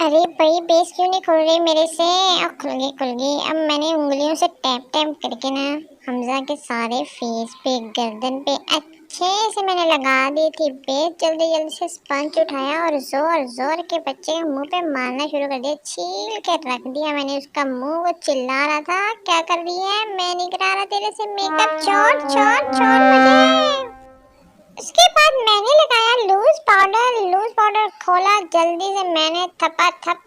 अरे भाई बेस क्यों नहीं खुल रही मेरे से? अब खुल गई। अब मैंने उंगलियों से टैप टैप करके ना हमजा के सारे फेस पे गर्दन पे अच्छे से मैंने लगा दी थी बेस। जल्दी जल्दी से स्पंज उठाया और जोर जोर के बच्चे के मुंह पे मारना शुरू कर दिया। छील के रख दिया मैंने उसका मुंह। वो चिल्ला रहा था क्या कर रही है, मैं नहीं करा रहा तेरे से मेकअप, छोड़ छोड़ छोड़ मुझे। उसके बाद मैंने लगाया लूज पाउडर खोला जल्दी से मैंने थपा थप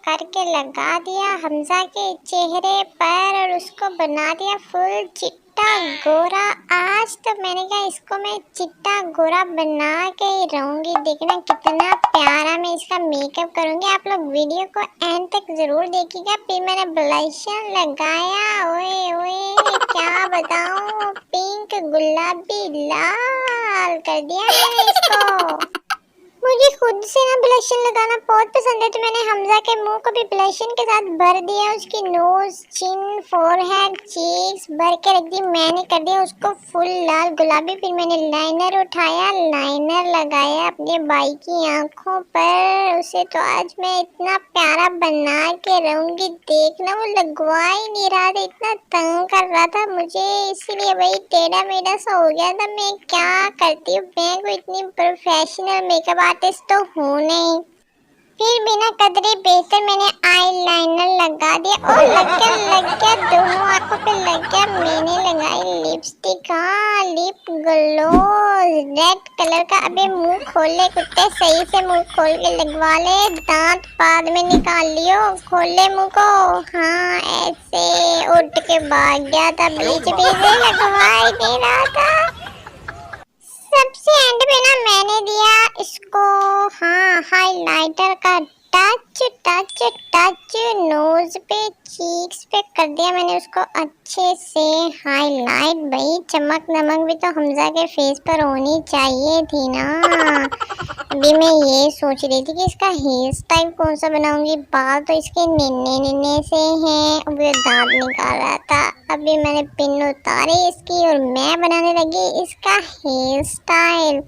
करके लगा दिया हमजा के चेहरे पर और उसको बना दिया फुल चिट्टा गोरा। आज तो मैंने कहा इसको मैं चिट्टा गोरा बना के ही रहूंगी। देखना कितना प्यारा मैं इसका मेकअप करूंगी। आप लोग वीडियो को एंड तक जरूर देखिएगा। फिर मैंने ब्लशर लगाया, ओए ओए क्या बताऊं, पिंक गुलाबी लाल कर दिया मैंने इसको। मुझे खुद से ना ब्लशन लगाना बहुत पसंद है तो मैंने हमजा के मुंह को भी ब्लशन के साथ भर दिया। उसकी नोज, चिन, फोरहेड, चीक्स भर के रख दी मैंने, कर दिया उसको फुल लाल गुलाबी। फिर मैंने लाइनर उठाया, लाइनर लगाया अपने भाई की आंखों पर। उसे तो आज मैं इतना प्यारा बना के रहूंगी। देखना वो लगवा ही नहीं रहा था, इतना तंग कर रहा था मुझे, इसीलिए वही टेढ़ा मेढ़ा सा हो गया था। मैं क्या करती हूँ, मैं कोई इतनी प्रोफेशनल मेकअप आर्टिस्ट तो हूँ नहीं। फिर बिना कदरे बेहतर मैंने आईलाइनर लगा दिया और लग गया दोनों आंखों पे लग गया। मैंने लगाई लिपस्टिक, हाँ लिप ग्लोज रेड कलर का। अबे मुंह खोल ले कुत्ते, सही से मुंह खोल के लगवा ले, दांत बाद में निकाल लियो, खोल ले मुंह को। हाँ ऐसे उठ के भाग गया था, बीच में लगवा ही नहीं रहा था। सबसे एंड पे ना मैंने दिया इसको हाँ हाइलाइटर का टच टच टच नोज पे, चीक्स पे कर दिया मैंने उसको अच्छे से हाईलाइट। भाई चमक नमक भी तो हमजा के फेस पर होनी चाहिए थी ना। अभी मैं ये सोच रही थी कि इसका हेयर स्टाइल कौन सा बनाऊंगी। बाल तो इसके निन्ने से हैं, अभी दांत निकाल रहा था। अभी मैंने पिन उतारी इसकी और मैं बनाने लगी इसका हेयर स्टाइल।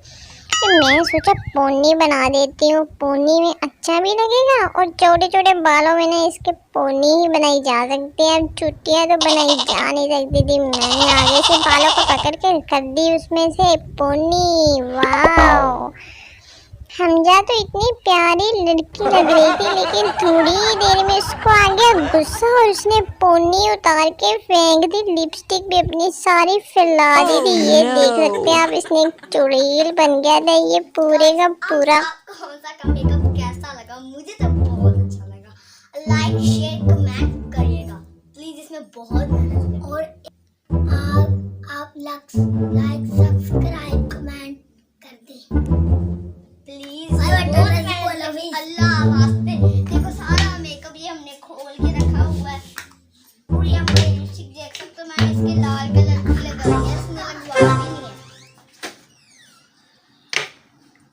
मैं सोचा पोनी बना देती हूँ, पोनी में अच्छा भी लगेगा और छोटे छोटे बालों में ना इसके पोनी ही बनाई जा सकती है। अब चुटियाँ तो बनाई जा नहीं सकती थी, मैंने आगे से बालों को पकड़ के कर दी उसमें से पोनी। वाह हमजा तो इतनी प्यारी लड़की लग रही थी, लेकिन थोड़ी ही देर में उसको आ गया गुस्सा और उसने पोनी उतार के फेंक दी। लिपस्टिक भी अपनी सारी फैला दी थी। ये देख सकते हैं आप, इसने चुड़ैल बन गया था ये पूरे का पूरा। आपको हमजा का मेकअप कैसा लगा? मुझे तो बहुत अच्छा लगा। लाइक शेयर कमेंट करिएगा प्लीज, इसमें बहुत मेहनत है। और आप लाइक सब्सक्राइब कमेंट कर दें प्लीज। अल्लाह वास्ते। देखो सारा मेकअप ये हमने खोल के रखा हुआ है, पूरी